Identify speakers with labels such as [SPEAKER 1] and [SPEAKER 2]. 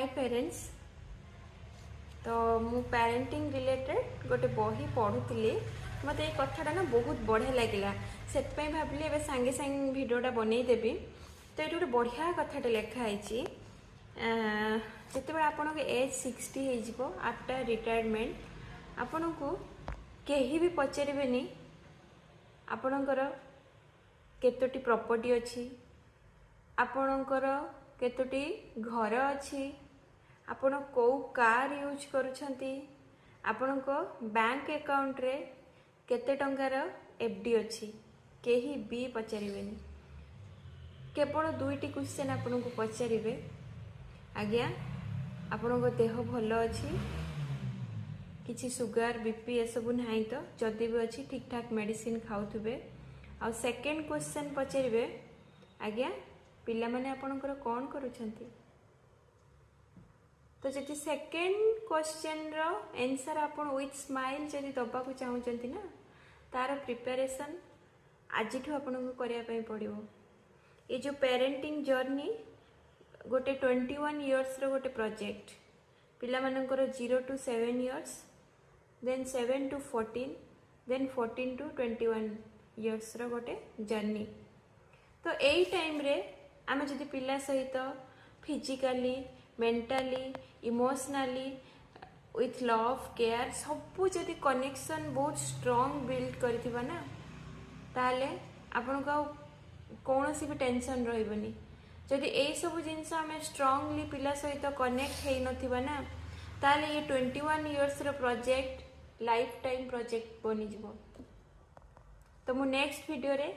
[SPEAKER 1] हाय parents. तो मु parenting related गोटे बही पढ़ुली मत ये कथाटा ना बहुत बढ़िया लगे से भाविली ए सांगे सांगे भिडटा बनईदेवी। तो ये गोटे बढ़िया कथाटे लिखाई जिते आपण एज 60 हो आफ्टर रिटायरमेंट आपण को कहीं भी पचारे आपणकर केतोटी प्रॉपर्टी अच्छी आपणकर केतोटी घर अच्छी आपण को कार यूज करुछंती आपण को बैंक अकाउंट रे केते टंकार एफडी अच्छी केही भी पचारिबेनी। केवल दुईटी क्वेश्चन आपण को पचारिबे आज्ञा आपण को देह भल अच्छी किसी सुगर बीपी ये सब नहीं तो जदि भी अच्छी ठीक ठाक मेडिसिन खाउथुबे। आ सेकेंड क्वेश्चन पचारिबे आज्ञा पिला माने आपणकर कौन करुछंती। तो जदि सेकेंड क्वेश्चन रो आंसर आपण विथ स्माइल जदि दबा को चाहूचंती ना तार प्रिपरेशन आज आपण को करिया पई पड़िबो। ये जो पेरेंटिंग जर्नी गोटे 21 इयर्स रो गोटे प्रोजेक्ट पिला मानकर 0 to 7 years then 7 to 14 then 14 to 21 years रो गोटे जर्नी। तो यही टाइम रे आमे जदि पिला सहित physically mentally emotionally with love care सबू जदि कनेक्शन बहुत स्ट्रॉन्ग बिल्ड करथिबा ना ताले आपन को कौन सी भी टेंशन रहिबनी। जदि ए सब जिनस आमे स्ट्रांगली पिला सहित कनेक्ट हेई नथिबा ना ताले ये 21 इयर्स रो प्रोजेक्ट लाइफ टाइम प्रोजेक्ट बनी जिवो। तो मु नेक्स्ट वीडियो रे